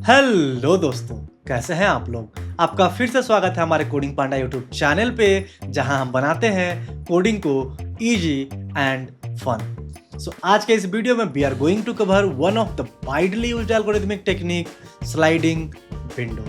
Hello दोस्तों, कैसे हैं आप लोग। आपका फिर से स्वागत है हमारे कोडिंग पांडा यूट्यूब चैनल पे, जहां हम बनाते हैं कोडिंग को इजी एंड फन। सो आज के इस वीडियो में we are going to cover one of the widely used algorithmic technique, sliding window.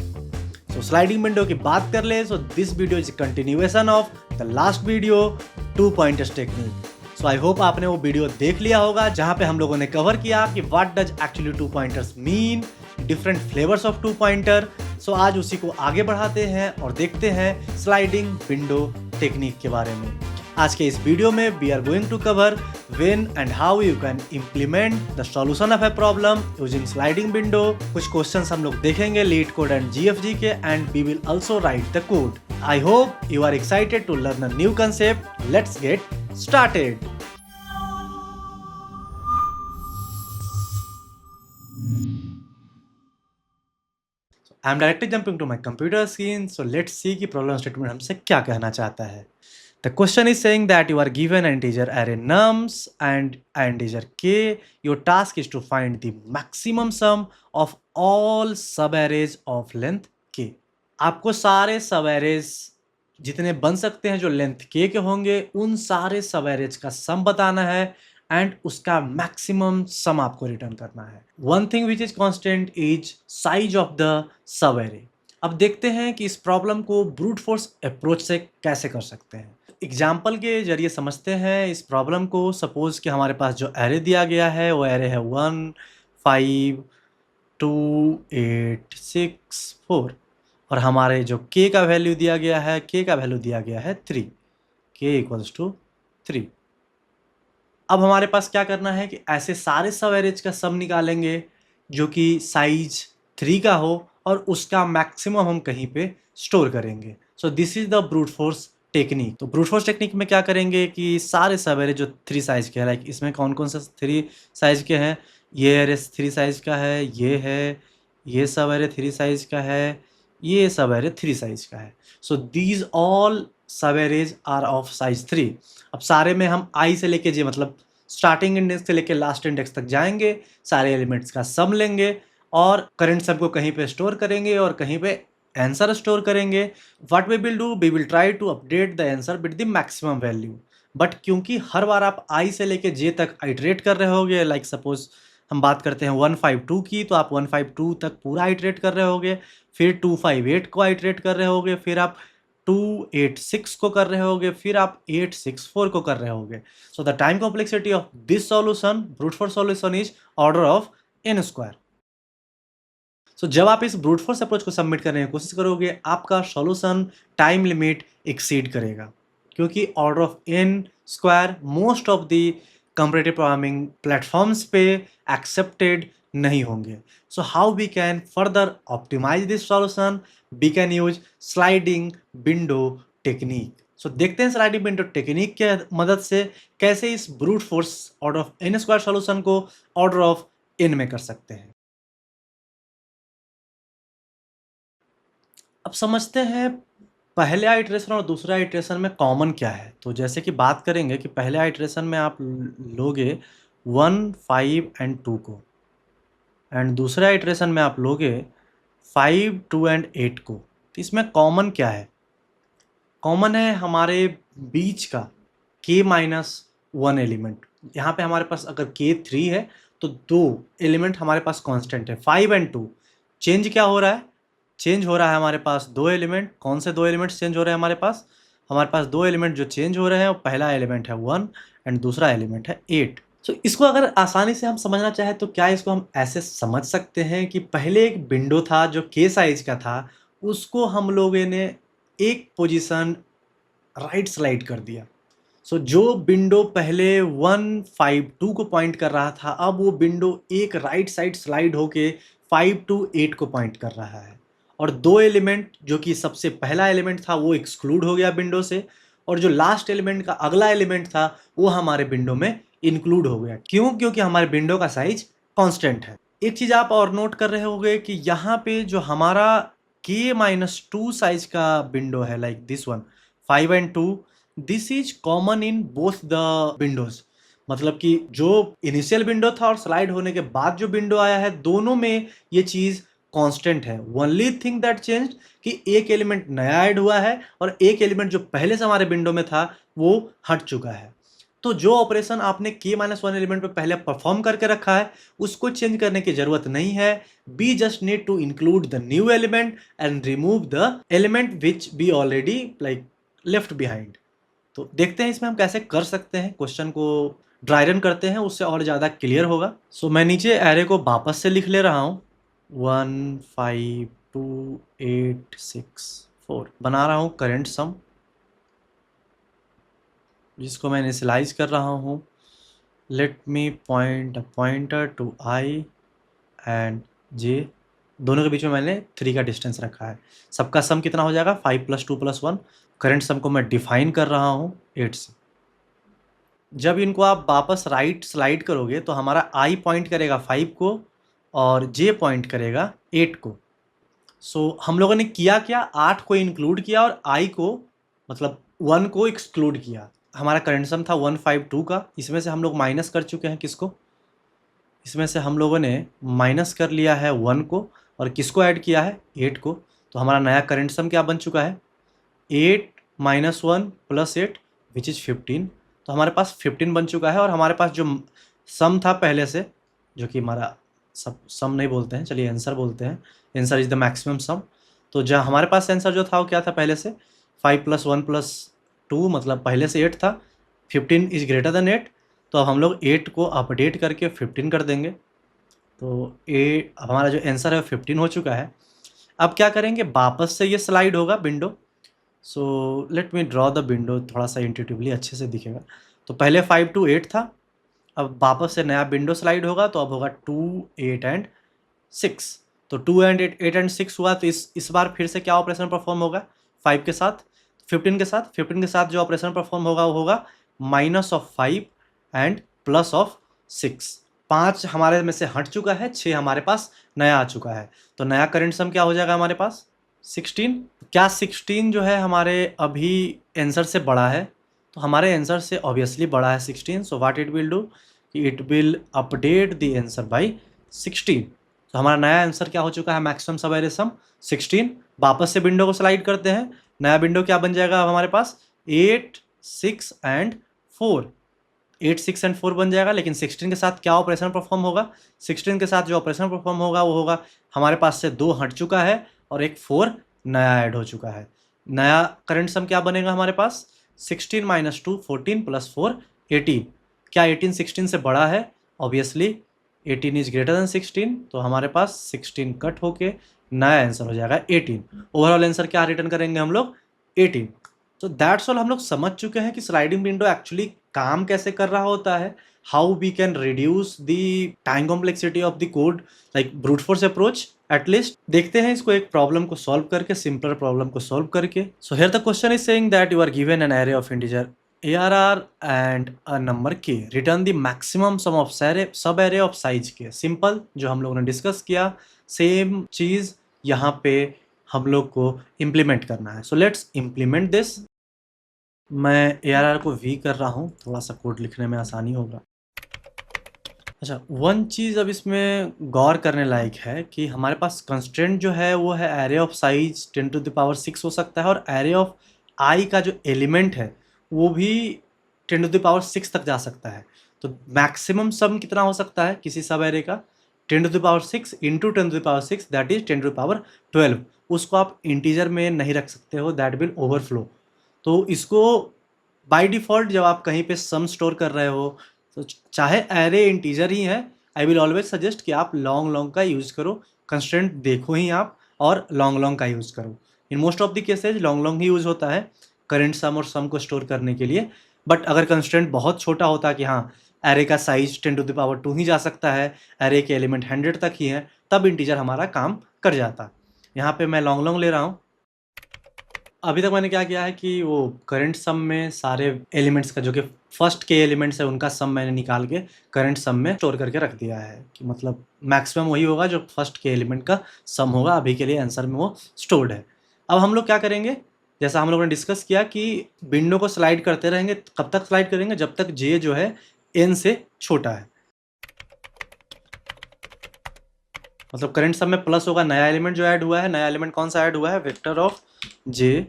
So sliding window की बात कर ले, so this video is continuation of the last video, 2 pointers technique. So I hope आपने वो video देख लिया होगा, जहां पे हम लोगों ने कवर किया कि what does actually 2 pointers mean, different flavours of 2 pointer. So आज उसी को आगे बढ़ाते हैं और देखते हैं स्लाइडिंग विंडो टेक्निक के बारे में। आज के इस वीडियो में we are going to cover when and how you can implement the solution of a problem using sliding window. कुछ क्वेश्चंस हम लोग देखेंगे लीड कोड एंड जीएफजी के, and we will also write the code. I hope you are excited to learn a new concept. Let's get started. I'm directly jumping to my computer screen. So let's see कि problem statement हमसे क्या कहना चाहता है. The question is saying that you are given an integer array nums and an integer k. Your task is to find the maximum sum of all subarrays of length k. आपको सारे subarrays जितने बन सकते हैं जो length k के होंगे, उन सारे सब एरेज का सम बताना है एंड उसका मैक्सिमम सम आपको रिटर्न करना है। One thing which is constant is size of the सब एरे। अब देखते हैं कि इस प्रॉब्लम को ब्रूट फोर्स अप्रोच से कैसे कर सकते हैं। एग्जाम्पल के जरिए समझते हैं इस प्रॉब्लम को। सपोज कि हमारे पास जो एरे दिया गया है वो एरे है 1 5 2 8 6 4 और हमारे जो k का वैल्यू दिया गया है, k का वैल्यू दिया गया है 3, k इक्वल्स टू 3। अब हमारे पास क्या करना है कि ऐसे सारे सब एरेज का सम निकालेंगे जो कि साइज 3 का हो और उसका मैक्सिमम हम कहीं पे स्टोर करेंगे। So this is the brute force technique. तो ब्रूट फोर्स टेक्निक में क्या करेंगे कि सारे सब एरे जो 3 साइज के हैं, लाइक इसमें कौन कौन से 3 साइज के हैं, ये एरे 3 साइज का है, ये है, ये सब एरे 3 साइज का है, ये सब एरे 3 साइज का है। सो दीज ऑल सब एरेज आर ऑफ साइज 3। अब सारे में हम i से लेके j, मतलब स्टार्टिंग इंडेक्स से लेके लास्ट इंडेक्स तक जाएंगे, सारे एलिमेंट्स का सम लेंगे और करंट सम को कहीं पे स्टोर करेंगे और कहीं पे आंसर स्टोर करेंगे। What we will do, we will try to update the answer with the maximum value. But क्योंकि हर बार आप i से लेके j तक आइटरेट कर रहे होगे, लाइक सपोज हम बात करते हैं 152 की, तो आप 152 तक पूरा आइटरेट कर रहे होगे, फिर 258 को आइटरेट कर रहे होगे, फिर आप 286 को कर रहे होगे, फिर आप 864 को कर रहे होगे। So the time complexity of this solution, brute force solution, is order of n square. So जब आप इस ब्रूट फोर्स अप्रोच को सबमिट करने की कोशिश करोगे, आपका सॉल्यूशन टाइम लिमिट एक्सीड करेगा, क्योंकि order of n square most of the comparative programming platforms पे एक्सेप्टेड नहीं होंगे। So how we can further optimise this solution, we can use sliding window technique. So देखते हैं स्लाइडिंग विंडो टेक्निक के मदद से कैसे इस brute force order of n square solution को ऑर्डर ऑफ n में कर सकते हैं। अब समझते हैं पहले आइटरेशन और दूसरा आइटरेशन में कॉमन क्या है। तो जैसे कि बात करेंगे कि पहले आइटरेशन में आप लोगे 1 5 एंड 2 को, एंड दूसरे आइटरेशन में आप लोगे 5 2 एंड 8 को। तो इसमें कॉमन क्या है? कॉमन है हमारे बीच का k-1 एलिमेंट। यहाँ पे हमारे पास अगर k3 है तो 2 एलिमेंट हमारे पास कांस्टेंट है, 5 एंड 2। चेंज क्या हो रहा है? चेंज हो रहा है हमारे पास 2 एलिमेंट। कौन से 2 एलिमेंट्स चेंज हो रहे हैं हमारे पास? हमारे पास 2 एलिमेंट जो चेंज हो रहे हैं, वो पहला एलिमेंट है 1 एंड दूसरा एलिमेंट है 8। सो इसको अगर आसानी से हम समझना चाहें तो क्या इसको हम ऐसे समझ सकते हैं कि पहले एक विंडो था जो k साइज का था, उसको हम लोगों ने एक पोजीशन राइट स्लाइड कर दिया। सो जो विंडो पहले 152 को पॉइंट कर रहा था, अब वो विंडो एक राइट साइड स्लाइड होके 5 to 8 को पॉइंट कर रहा है, और 2 एलिमेंट जो कि सबसे पहला एलिमेंट था वो एक्सक्लूड हो गया विंडो से, और जो लास्ट एलिमेंट का अगला एलिमेंट था वो हमारे विंडो में इंक्लूड हो गया। क्यों? क्योंकि हमारे विंडो का साइज कांस्टेंट है। एक चीज आप और नोट कर रहे होंगे कि यहाँ पे जो हमारा k-2 साइज का विंडो है, like this one 5 and 2, this is common in both the Windows. मतलब कि जो इनिशियल विंडो था और स्लाइड होने के बाद जो विंडो आया है, दोनों में ये चीज कांस्टेंट है। ओनली थिंग दैट चेंज्ड कि एक एलिमेंट नया ऐड हुआ है और एक एलिमेंट जो पहले से हमारे विंडो में था वो हट चुका है। तो जो ऑपरेशन आपने k-1 एलिमेंट पे पहले परफॉर्म करके रखा है उसको चेंज करने की जरूरत नहीं है। We just need to include the new element and remove the element which we already like left behind. तो देखते हैं इसमें हम कैसे कर सकते हैं। क्वेश्चन को ड्राई रन करते हैं, उससे और ज़्यादा क्लियर होगा। सो मैं नीचे एरे को वापस से लिख ले रहा हूँ 1 5 2 8 6 4 बना रहा हूँ करेंट सम, जिसको मैं इनिशियलाइज कर रहा हूँ। Let me point a pointer to i and j, दोनों के बीच में मैंने 3 का डिस्टेंस रखा है। सबका सम कितना हो जाएगा 5 + 2 + 1। करेंट सम को मैं डिफाइन कर रहा हूँ 8 से। जब इनको आप वापस राइट स्लाइड करोगे तो हमारा आई पॉइंट करेगा 5 को और जे पॉइंट करेगा 8 को। सो हम लोगों ने किया क्या, 8 को इंक्लूड किया और आई को मतलब 1 को एक्सक्लूड किया। हमारा करेंट सम था 152 का, इसमें से हम लोग माइनस कर चुके हैं किसको, इसमें से हम लोगों ने माइनस कर लिया है 1 को और किसको ऐड किया है 8 को। तो हमारा नया करेंट सम क्या बन चुका है 8 - 1 + 8 विच इज़ 15। तो हमारे पास 15 बन चुका है और हमारे पास जो सम था पहले से, जो कि हमारा सब सम नहीं बोलते हैं, चलिए आंसर बोलते हैं, आंसर इज़ द मैक्सिमम सम। तो जहाँ हमारे पास आंसर जो था वो क्या था पहले से 5 + 1 + 2 मतलब पहले से 8 था। 15 इज़ ग्रेटर देन 8, तो अब हम लोग 8 को अपडेट करके 15 कर देंगे। तो हमारा जो आंसर है 15 हो चुका है। अब क्या करेंगे, वापस से ये स्लाइड होगा window. So let me draw the window, थोड़ा सा इंट्यूटिवली अच्छे से दिखेगा। तो पहले 5 to 8 था, अब वापस से नया विंडो स्लाइड होगा तो अब होगा 2 8 एंड 6। तो 2 एंड 8 एंड 6 हुआ, तो इस बार फिर से क्या ऑपरेशन परफॉर्म होगा 5 के साथ 15 के साथ जो ऑपरेशन परफॉर्म होगा वो होगा -5 एंड +6। 5 हमारे में से हट चुका है, 6 हमारे पास नया आ चुका है। तो नया करंट सम क्या हो जाएगा हमारे पास 16। क्या 16 जो है हमारे अभी आंसर से बड़ा है, तो हमारे आंसर से ऑब्वियसली बड़ा है 16। So what it will do कि it will update the answer by 16। तो हमारा नया आंसर क्या हो चुका है मैक्सिमम सब एरे सम 16। वापस से विंडो को स्लाइड करते हैं, नया विंडो क्या बन जाएगा अब हमारे पास 8 6 एंड 4। 8 6 एंड 4 बन जाएगा, लेकिन 16 के साथ क्या ऑपरेशन परफॉर्म होगा 16 के साथ जो ऑपरेशन परफॉर्म होगा वो होगा हमारे पास से 2 हट चुका है और एक 4 नया ऐड हो चुका है। नया करंट सम क्या बनेगा हमारे पास 16 - 2 14 + 4 18। क्या 18 16 से बड़ा है, ऑब्वियसली 18 इज ग्रेटर देन 16। तो हमारे पास 16 कट होके नया आंसर हो जाएगा 18। ओवरऑल आंसर क्या रिटर्न करेंगे हम लोग 18। तो दैट्स ऑल, हम लोग समझ चुके हैं कि स्लाइडिंग विंडो एक्चुअली काम कैसे कर रहा होता है, how we can reduce the time complexity of the code like brute force approach. At least देखते हैं इसको एक प्रॉब्लम को सॉल्व करके, सिंपलर प्रॉब्लम को सॉल्व करके। So here the question is saying that you are given an array of integer ARR and a number k, return the maximum sum of सब array of size के। Simple, जो हम लोगों ने discuss किया same चीज यहाँ पे हम लोग को इम्प्लीमेंट करना है। So let's implement this. मैं ARR को V कर रहा हूँ, थोड़ा सा कोड लिखने में आसानी होगा। अच्छा, वन चीज़ अब इसमें गौर करने लायक है कि हमारे पास कंस्ट्रेंट जो है वो है एरे ऑफ साइज 10⁶ हो सकता है और एरे ऑफ आई का जो एलिमेंट है वो भी 10⁶ तक जा सकता है। तो मैक्सिमम सम कितना हो सकता है किसी सब एरे का 10⁶ इंटू 10⁶ दैट इज 10⁻12। उसको आप इंटीजर में नहीं रख सकते हो, दैट विल ओवरफ्लो। तो इसको बाय डिफ़ॉल्ट जब आप कहीं पे सम स्टोर कर रहे हो तो चाहे एरे इंटीजर ही है, आई विल ऑलवेज सजेस्ट कि आप लॉन्ग लॉन्ग का यूज़ करो। कंस्ट्रेंट देखो ही आप और लॉन्ग लॉन्ग का यूज़ करो। In most of the cases long long he use होता है करेंट सम और सम को स्टोर करने के लिए। बट अगर कंस्ट्रेंट बहुत छोटा होता है कि हाँ एरे का साइज 10⁻² ही जा सकता है, एरे के एलिमेंट 100 तक ही हैं, तब इंटीजर हमारा काम कर जाता। यहाँ पे मैं लॉन्ग लॉन्ग ले रहा हूँ। अभी तक मैंने क्या किया है कि वो करंट सम में सारे एलिमेंट्स का जो कि फर्स्ट के एलिमेंट्स है उनका सम मैंने निकाल के करंट सम में स्टोर करके रख दिया है कि मतलब मैक्सिमम वही होगा जो फर्स्ट के एलिमेंट का सम होगा। अभी के लिए आंसर में वो स्टोर्ड है। अब हम लोग क्या करेंगे, जैसा हम लोगों ने डिस्कस किया कि विंडो को स्लाइड करते रहेंगे। कब तक स्लाइड करेंगे, जब तक जे जो है एन से छोटा है। मतलब करंट सब में प्लस होगा, नया एलिमेंट जो ऐड हुआ है, नया एलिमेंट कौन सा ऐड हुआ है, वेक्टर ऑफ जे,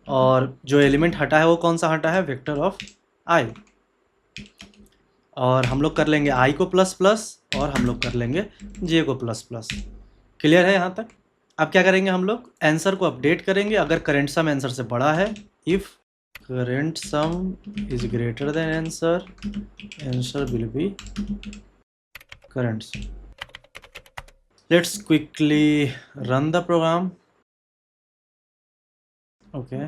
और जो एलिमेंट हटा है वो कौन सा हटा है, वेक्टर ऑफ आई। और हम लोग कर लेंगे आई को प्लस प्लस और हम लोग कर लेंगे जे को प्लस प्लस। क्लियर है यहाँ तक? अब क्या करेंगे, हम लोग आंसर को अपडेट करेंगे। अगर करंट सम आंसर से बड़ा है, if current sum is greater than answer, answer will be current sum. Let's quickly run the program. Okay,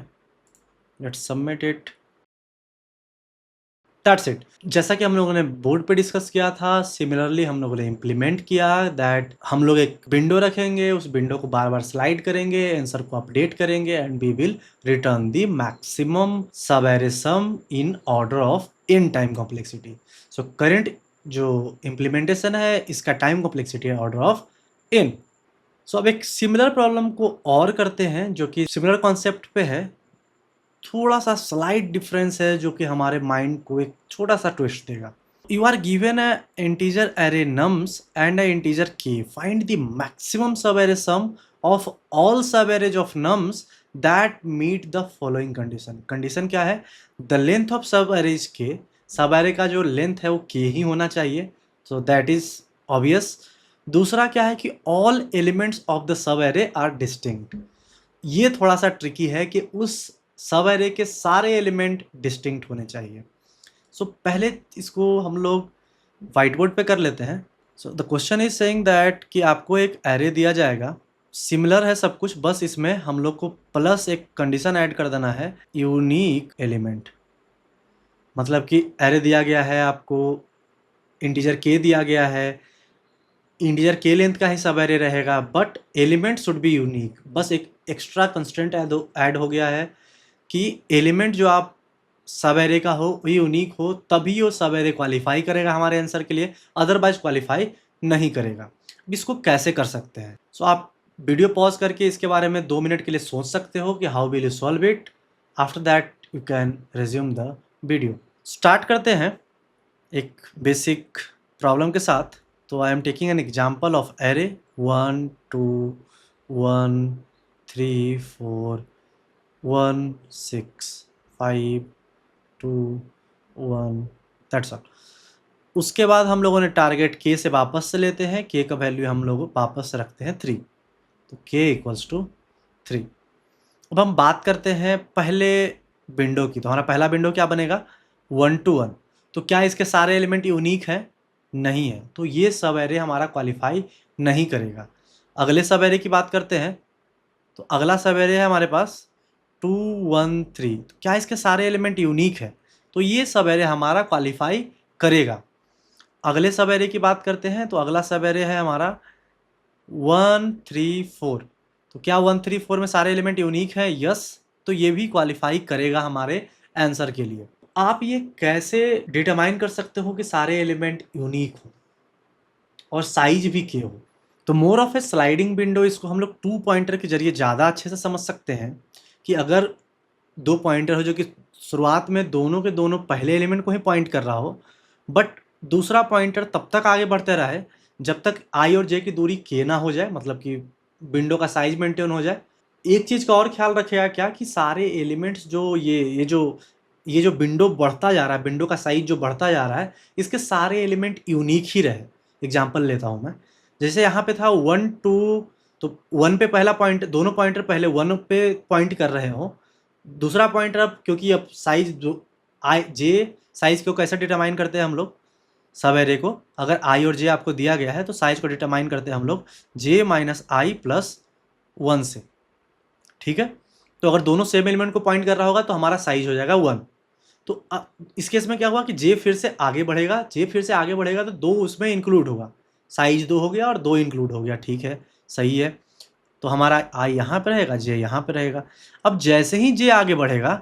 let's submit it. That's it. जैसा कि हम लोगों ने बोर्ड पे डिस्कस किया था, सिमिलरली हम लोगों ने इम्प्लीमेंट किया दैट हम लोग एक विंडो रखेंगे, उस विंडो को बार बार स्लाइड करेंगे, आंसर को अपडेट करेंगे and we will return the maximum subarray sum in order of n time complexity. So current जो इम्प्लीमेंटेशन है इसका टाइम कॉम्प्लेक्सिटी है ऑर्डर ऑफ n। सो अब एक सिमिलर प्रॉब्लम को और करते हैं जो कि सिमिलर कॉन्सेप्ट पे है, थोड़ा सा स्लाइट डिफरेंस है जो कि हमारे माइंड को एक छोटा सा ट्विस्ट देगा। You are given a integer array nums and a integer k, find the maximum subarray sum of all subarrays of nums that meet the following condition. Condition क्या है, the length of subarrays k, सब array का जो length है वो के ही होना चाहिए, सो दैट इज ऑब्वियस। दूसरा क्या है कि all elements of the subarray are distinct. ये थोड़ा सा ट्रिकी है कि उस सब एरे के सारे एलिमेंट डिस्टिंक्ट होने चाहिए। सो पहले इसको हम लोग व्हाइट बोर्ड पे कर लेते हैं। So the question is saying that कि आपको एक एरे दिया जाएगा, सिमिलर है सब कुछ, बस इसमें हम लोग को प्लस एक कंडीशन ऐड कर देना है, यूनिक एलिमेंट। मतलब कि एरे दिया गया है आपको, इंटीजर के दिया गया है, इंटीजर के लेंथ का ही सब एरे रहेगा, but element should be unique. बस एक एक्स्ट्रा कंस्ट्रेंट ऐड हो गया है कि एलिमेंट जो आप सब एरे का हो वो यूनिक हो, तभी वो सब एरे क्वालिफाई करेगा हमारे आंसर के लिए, अदरवाइज क्वालिफाई नहीं करेगा। अब इसको कैसे कर सकते हैं, सो आप वीडियो पॉज करके इसके बारे में 2 मिनट के लिए सोच सकते हो कि how will you solve it. After that you can resume the video. Start करते हैं एक बेसिक प्रॉब्लम के साथ। तो I am taking an example of array 1 2 1 3 4 1 6 5 2 1, that's all. उसके बाद हम लोगों ने टारगेट के से वापस से लेते हैं, के का वैल्यू हम लोग वापस से रखते हैं 3, तो के इक्वल्स टू 3। अब हम बात करते हैं पहले विंडो की, तो हमारा पहला विंडो क्या बनेगा, 1 to 1। तो क्या इसके सारे एलिमेंट यूनिक हैं, नहीं है, तो ये सब एरे हमारा क्वालिफाई नहीं करेगा। अगले सब एरे की बात करते हैं, तो अगला सब एरे है हमारे पास 2 1 3। तो क्या इसके सारे एलिमेंट यूनिक है, तो ये सब एरे हमारा क्वालिफाई करेगा। अगले सब एरे की बात करते हैं, तो अगला सब एरे है हमारा 1 3 4। तो क्या 1 3 4 में सारे एलिमेंट यूनिक हैं, यस, तो ये भी क्वालिफाई करेगा हमारे आंसर के लिए। आप ये कैसे डिटरमाइन कर सकते हो कि सारे एलिमेंट यूनिक हो और साइज भी के हो, तो more of A sliding window, इसको हम लोग 2 पॉइंटर के जरिए ज़्यादा अच्छे से समझ सकते हैं कि अगर 2 पॉइंटर हो जो कि शुरुआत में दोनों के दोनों पहले एलिमेंट को ही पॉइंट कर रहा हो, बट दूसरा पॉइंटर तब तक आगे बढ़ते रहे जब तक आई और जे की दूरी के ना हो जाए, मतलब कि विंडो का साइज मेंटेन हो जाए। एक चीज़ का और ख्याल रखेगा क्या कि सारे एलिमेंट्स जो ये जो विंडो बढ़ता जा रहा है, विंडो का साइज जो बढ़ता जा रहा है, इसके सारे एलिमेंट यूनिक ही रहे। एग्जाम्पल लेता हूँ मैं, जैसे यहाँ पे था 1 2, तो 1 पे पहला पॉइंट, दोनों पॉइंटर पहले 1 पे पॉइंट कर रहे हो, दूसरा पॉइंटर अब क्योंकि अब साइज जो आई जे साइज को कैसे डिटरमाइन करते हैं हम लोग, सब एरे को अगर आई और जे आपको दिया गया है तो साइज को डिटरमाइन करते हैं हम लोग जे माइनस आई प्लस 1 से, ठीक है। तो अगर दोनों सेम एलिमेंट को पॉइंट कर रहा होगा तो हमारा साइज हो जाएगा 1। तो इस केस में क्या हुआ कि जे फिर से आगे बढ़ेगा, जे फिर से आगे बढ़ेगा तो 2 उसमें इंक्लूड होगा, साइज 2 हो गया और 2 इंक्लूड हो गया, ठीक है, सही है। तो हमारा आई यहाँ पे रहेगा, जे यहाँ पे रहेगा। अब जैसे ही जे आगे बढ़ेगा,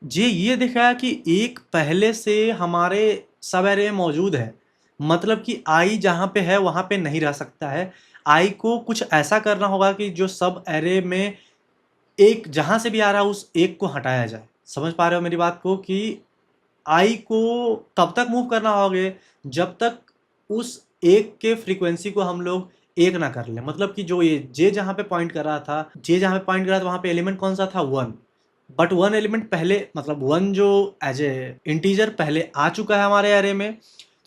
जे ये दिखाया कि एक पहले से हमारे सब एरे में मौजूद है, मतलब कि आई जहाँ पे है वहाँ पे नहीं रह सकता है। आई को कुछ ऐसा करना होगा कि जो सब एरे में एक जहाँ से भी आ रहा है उस एक को हटाया जाए। समझ पा रहे हो मेरी बात को कि आई को तब तक मूव करना होगा जब तक उस एक के फ्रीक्वेंसी को हम लोग एक ना कर ले, मतलब कि जो ये जे जहाँ पे पॉइंट कर रहा था, वहाँ पे एलिमेंट कौन सा था, 1, बट 1 एलिमेंट पहले, मतलब 1 जो एज ए इंटीजर पहले आ चुका है हमारे एरे में,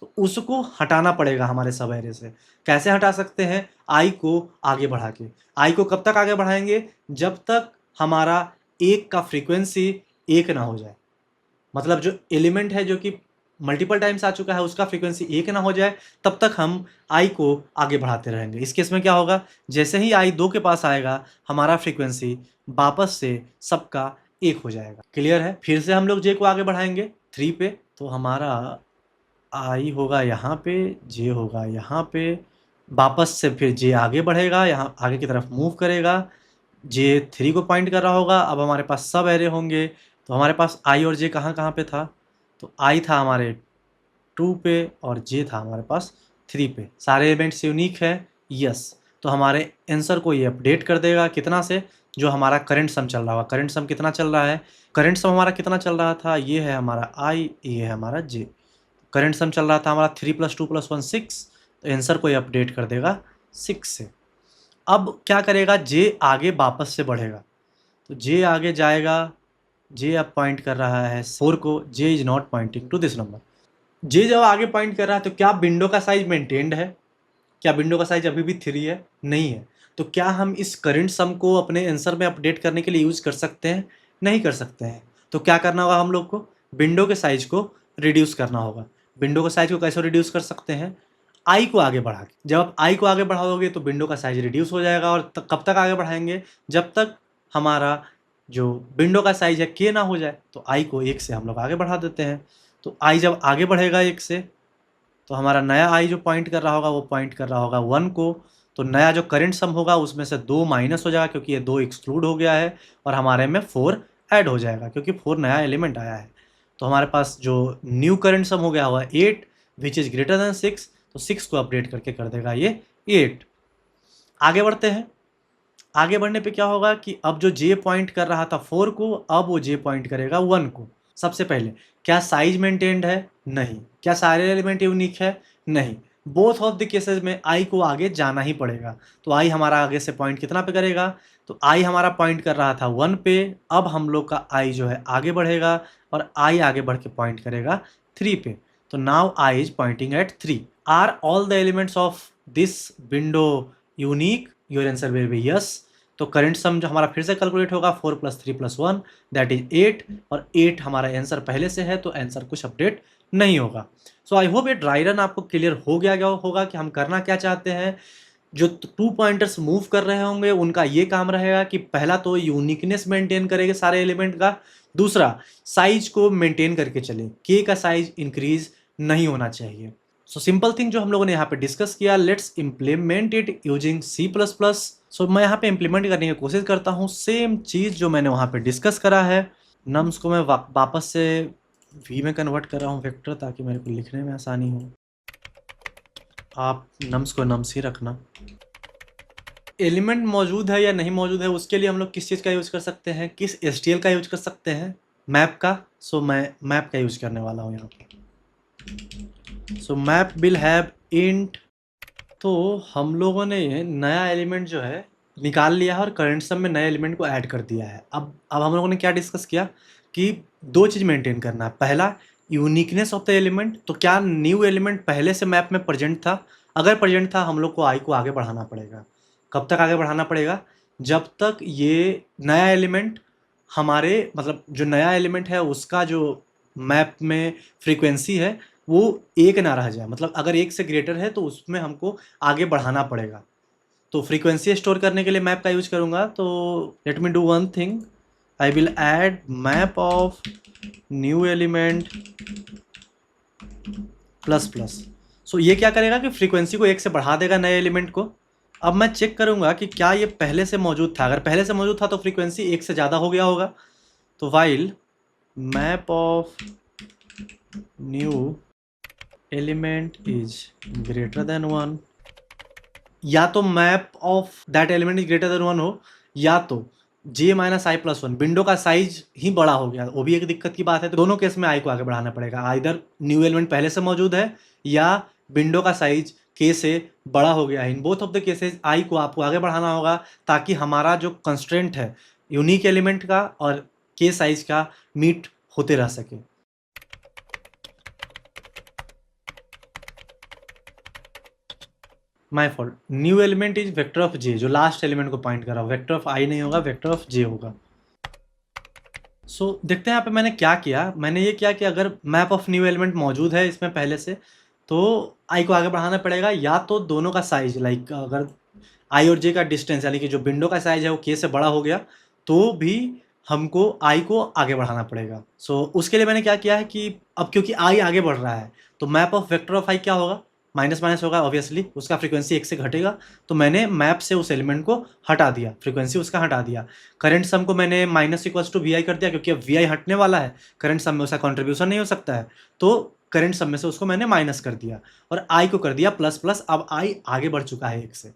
तो उसको हटाना पड़ेगा हमारे सब एरे से। कैसे हटा सकते हैं, आई को आगे बढ़ा के। आई को कब तक आगे बढ़ाएंगे, जब तक हमारा एक का फ्रीक्वेंसी एक ना हो जाए, मतलब जो एलिमेंट है जो कि मल्टीपल टाइम्स आ चुका है उसका फ्रीक्वेंसी एक ना हो जाए, तब तक हम आई को आगे बढ़ाते रहेंगे। इस केस में क्या होगा, जैसे ही आई 2 के पास आएगा, हमारा फ्रीक्वेंसी वापस से सबका एक हो जाएगा। क्लियर है। फिर से हम लोग जे को आगे बढ़ाएंगे 3 पे, तो हमारा आई होगा यहाँ पे, जे होगा यहाँ पे, वापस से फिर जे आगे बढ़ेगा, यहाँ आगे की तरफ मूव करेगा, जे 3 को पॉइंट कर रहा होगा। अब हमारे पास सब एरे होंगे, तो हमारे पास आई और जे कहाँ कहाँ पे था, तो आई था हमारे 2 पे और जे था हमारे पास 3 पे। सारे एलिमेंट्स यूनिक है, यस। तो हमारे आंसर को ये अपडेट कर देगा कितना से, जो हमारा करंट सम चल रहा होगा। करंट सम कितना चल रहा है, करंट सम हमारा कितना चल रहा था, ये है हमारा आई, ये है हमारा जे। करंट सम चल रहा था हमारा 3 + 2 + 1 6, तो आंसर को ये अपडेट कर देगा 6 से। अब क्या करेगा, जे आगे वापस से बढ़ेगा, तो जे आगे जाएगा, जे अब पॉइंट कर रहा है 4 को, j is not pointing to this number. J जब आगे पॉइंट कर रहा है तो क्या विंडो का साइज मेंटेन्ड है, क्या विंडो का साइज अभी भी 3 है, नहीं है। तो क्या हम इस करंट सम को अपने आंसर में अपडेट करने के लिए यूज कर सकते हैं, नहीं कर सकते हैं। तो क्या करना होगा, हम लोग को विंडो के साइज को रिड्यूस करना होगा। विंडो के साइज को कैसे रिड्यूस कर सकते हैं, आई को आगे बढ़ा के। जब आप आई को आगे बढ़ाओगे तो विंडो का साइज रिड्यूस हो जाएगा, और कब तक आगे बढ़ाएंगे, जब तक हमारा जो विंडो का साइज है के ना हो जाए। तो आई को 1 से हम लोग आगे बढ़ा देते हैं। तो आई जब आगे बढ़ेगा 1 से, तो हमारा नया आई जो पॉइंट कर रहा होगा वो पॉइंट कर रहा होगा 1 को। तो नया जो करंट सम होगा उसमें से 2 माइनस हो जाएगा, क्योंकि ये 2 एक्सक्लूड हो गया है, और हमारे में 4 ऐड हो जाएगा, क्योंकि 4 नया एलिमेंट आया है। तो हमारे पास जो न्यू करंट सम हो गया हुआ 8 विच इज़ ग्रेटर देन 6, तो 6 को अपडेट करके कर देगा ये 8। आगे बढ़ते हैं। आगे बढ़ने पे क्या होगा कि अब जो जे पॉइंट कर रहा था 4 को, अब वो जे पॉइंट करेगा 1 को। सबसे पहले क्या साइज मेंटेन्ड है, नहीं। क्या सारे एलिमेंट यूनिक है, नहीं। बोथ ऑफ द केसेस में आई को आगे जाना ही पड़ेगा। तो आई हमारा आगे से पॉइंट कितना पे करेगा, तो आई हमारा पॉइंट कर रहा था 1 पे, अब हम लोग का आई जो है आगे बढ़ेगा, और आई आगे बढ़ के पॉइंट करेगा 3 पे। तो now i is pointing at 3। Are all the elements of this window unique, your answer will be yes. तो करंट सम जो हमारा फिर से कैलकुलेट होगा 4 + 3 + 1 दैट इज 8, और 8 हमारा आंसर पहले से है, तो आंसर कुछ अपडेट नहीं होगा। सो आई होप ये ड्राई रन आपको क्लियर हो गया होगा कि हम करना क्या चाहते हैं। जो 2 पॉइंटर्स मूव कर रहे होंगे उनका ये काम रहेगा कि पहला तो यूनिकनेस मेंटेन करेंगे सारे एलिमेंट का, दूसरा साइज को मेंटेन करके चले, के का साइज इंक्रीज नहीं होना चाहिए। सो सिंपल थिंग जो हम लोगों ने यहाँ पे डिस्कस किया, let's implement it using C++। सो मैं यहाँ पे इम्प्लीमेंट करने की कोशिश करता हूँ सेम चीज़ जो मैंने वहाँ पे डिस्कस करा है। नम्स को मैं वापस से वी में कन्वर्ट कर रहा हूँ वेक्टर, ताकि मेरे को लिखने में आसानी हो। आप नम्स को नम्स ही रखना। एलिमेंट मौजूद है या नहीं मौजूद है उसके लिए हम लोग किस चीज़ का यूज़ कर सकते हैं, किस STL का यूज कर सकते हैं, मैप का। सो मैं मैप का यूज़ करने वाला हूँ यहाँ पे। So map will have int. तो हम लोगों ने ये नया एलिमेंट जो है निकाल लिया है, और करंट सम में नए एलिमेंट को ऐड कर दिया है। अब हम लोगों ने क्या डिस्कस किया कि 2 चीज़ मेंटेन करना है। पहला यूनिकनेस ऑफ द एलिमेंट, तो क्या न्यू एलिमेंट पहले से मैप में प्रेजेंट था, अगर प्रेजेंट था हम लोग को आई को आगे बढ़ाना पड़ेगा। कब तक आगे बढ़ाना पड़ेगा, जब तक ये नया एलिमेंट हमारे, मतलब जो नया एलिमेंट है उसका जो मैप में फ्रीक्वेंसी है वो 1 ना रह जाए। मतलब अगर 1 से ग्रेटर है तो उसमें हमको आगे बढ़ाना पड़ेगा। तो फ्रीक्वेंसी स्टोर करने के लिए मैप का यूज करूँगा। तो let me do one thing, I will add map of new element plus plus. So ये क्या करेगा कि फ्रीक्वेंसी को 1 से बढ़ा देगा नए एलिमेंट को। अब मैं चेक करूँगा कि क्या ये पहले से मौजूद था। अगर पहले से मौजूद था तो फ्रीक्वेंसी 1 से ज़्यादा हो गया होगा। तो while map of new element is greater then 1, या तो map of that element is greater then 1 हो, या तो j - i+1 विंडो का साइज ही बड़ा हो गया, वो भी एक दिक्कत की बात है। तो दोनों केस में आई को आगे बढ़ाना पड़ेगा। आइदर न्यू एलिमेंट पहले से मौजूद है, या विंडो का साइज के से बड़ा हो गया है। In both of the cases आई को आपको आगे बढ़ाना होगा ताकि हमारा जो कंस्ट्रेंट है यूनिक एलिमेंट का और के साइज का मीट होते रह सके। My fault, new element is vector of j, जो लास्ट एलिमेंट को पॉइंट कर रहा हूँ, वेक्टर ऑफ आई नहीं होगा, वेक्टर ऑफ जे होगा। देखते हैं यहाँ पे मैंने क्या किया। मैंने ये किया कि अगर मैप ऑफ न्यू एलिमेंट मौजूद है इसमें पहले से, तो आई को आगे बढ़ाना पड़ेगा, या तो दोनों का साइज, लाइक अगर आई और जे का डिस्टेंस यानी कि जो विंडो का साइज है वो के से बड़ा हो गया तो भी हमको आई को आगे बढ़ाना पड़ेगा। उसके लिए मैंने क्या किया है कि अब क्योंकि आई आगे बढ़ रहा है तो मैप ऑफ वेक्टर ऑफ आई क्या होगा, माइनस माइनस होगा ऑब्वियसली, उसका फ्रीक्वेंसी 1 से घटेगा। तो मैंने मैप से उस एलिमेंट को हटा दिया, फ्रीक्वेंसी उसका हटा दिया। करंट सम को मैंने माइनस इक्वल्स टू वी आई कर दिया, क्योंकि अब वी आई हटने वाला है, करंट सम में उसका कॉन्ट्रीब्यूशन नहीं हो सकता है, तो करंट सम में से उसको मैंने माइनस कर दिया और आई को कर दिया प्लस प्लस। अब आई आगे बढ़ चुका है 1 से।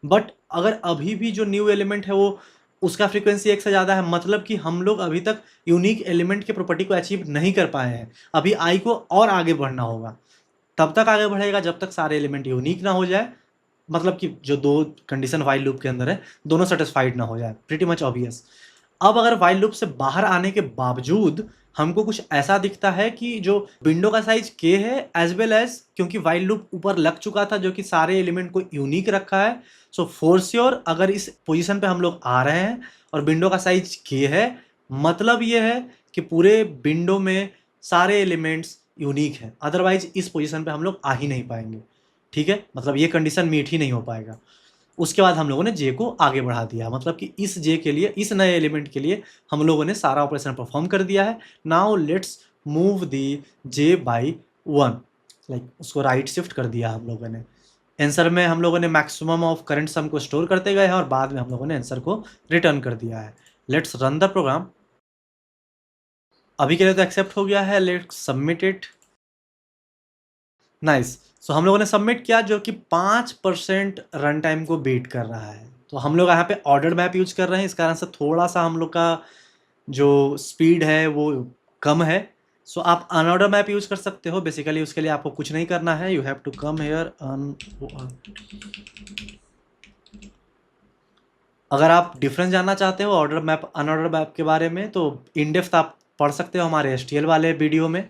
बट अगर अभी भी जो न्यू एलिमेंट है वो उसका फ्रीक्वेंसी 1 से ज़्यादा है, मतलब कि हम लोग अभी तक यूनिक एलिमेंट के प्रॉपर्टी को अचीव नहीं कर पाए हैं। अभी आई को और आगे बढ़ना होगा, तब तक आगे बढ़ेगा जब तक सारे एलिमेंट यूनिक ना हो जाए, मतलब कि जो 2 कंडीशन वाइल लूप के अंदर है दोनों सेटिस्फाइड ना हो जाए, प्रीटी मच ऑब्वियस। अब अगर वाइल लूप से बाहर आने के बावजूद हमको कुछ ऐसा दिखता है कि जो विंडो का साइज के है एज वेल एज, क्योंकि वाइल लूप ऊपर लग चुका था जो कि सारे एलिमेंट को यूनिक रखा है, सो फॉर श्योर अगर इस पोजीशन पे हम लोग आ रहे हैं और विंडो का साइज के है, मतलब ये है कि पूरे विंडो में सारे एलिमेंट्स यूनिक हैं, अदरवाइज इस पोजीशन पे हम लोग आ ही नहीं पाएंगे। ठीक है, मतलब ये कंडीशन मीट ही नहीं हो पाएगा। उसके बाद हम लोगों ने जे को आगे बढ़ा दिया, मतलब कि इस जे के लिए, इस नए एलिमेंट के लिए हम लोगों ने सारा ऑपरेशन परफॉर्म कर दिया है। Now let's move the J by 1, like उसको राइट शिफ्ट कर दिया हम लोगों ने। आंसर में हम लोगों ने मैक्सिमम ऑफ करंट सम को स्टोर करते गए हैं और बाद में हम लोगों ने आंसर को रिटर्न कर दिया है। Let's run the program. अभी के लिए तो एक्सेप्ट हो गया है, let's submit it. Nice. So हम लोगों ने सबमिट किया जो कि 5% रन टाइम को बीट कर रहा है। तो हम लोग यहाँ पे ऑर्डर्ड मैप यूज कर रहे हैं, इस कारण से थोड़ा सा हम लोग का जो स्पीड है वो कम है। सो आप अनऑर्डर मैप यूज कर सकते हो, बेसिकली उसके लिए आपको कुछ नहीं करना है, you have to come here. अगर आप डिफरेंस जानना चाहते हो ऑर्डर मैप अनऑर्डर मैप के बारे में तो इन डेप्थ आप पढ़ सकते हो हमारे एसटीएल वाले वीडियो में।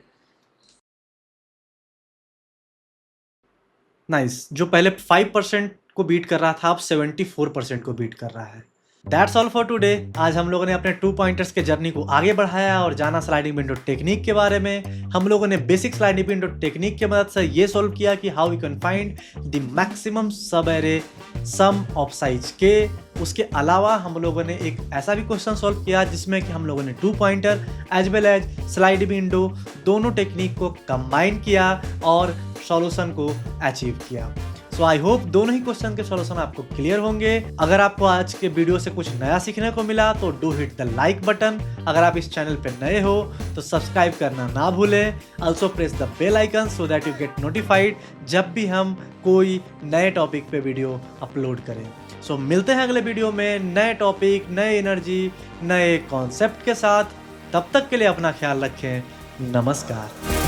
नाइस। जो पहले 5% को बीट कर रहा था अब 74% को बीट कर रहा है। That's all for today. आज हम लोगों ने अपने 2 पॉइंटर्स के जर्नी को आगे बढ़ाया और जाना स्लाइडिंग विंडो टेक्निक के बारे में। हम लोगों ने बेसिक स्लाइडिंग विंडो टेक्निक की मदद से ये सॉल्व किया कि how we can find the maximum subarray sum of size k. उसके अलावा हम लोगों ने एक ऐसा भी क्वेश्चन सॉल्व किया जिसमें कि हम लोगों ने 2 pointer as well as slide window दोनों टेक्निक को कंबाइन किया और सॉल्यूशन को अचीव किया। सो आई होप दोनों ही क्वेश्चन के सॉल्यूशन आपको क्लियर होंगे। अगर आपको आज के वीडियो से कुछ नया सीखने को मिला तो do hit the like button. अगर आप इस चैनल पे नए हो तो सब्सक्राइब करना ना भूलें। Also press the bell icon so that you get notified जब भी हम कोई नए टॉपिक पे वीडियो अपलोड करें। सो मिलते हैं अगले वीडियो में नए टॉपिक, नए एनर्जी, नए कॉन्सेप्ट के साथ। तब तक के लिए अपना ख्याल रखें। नमस्कार।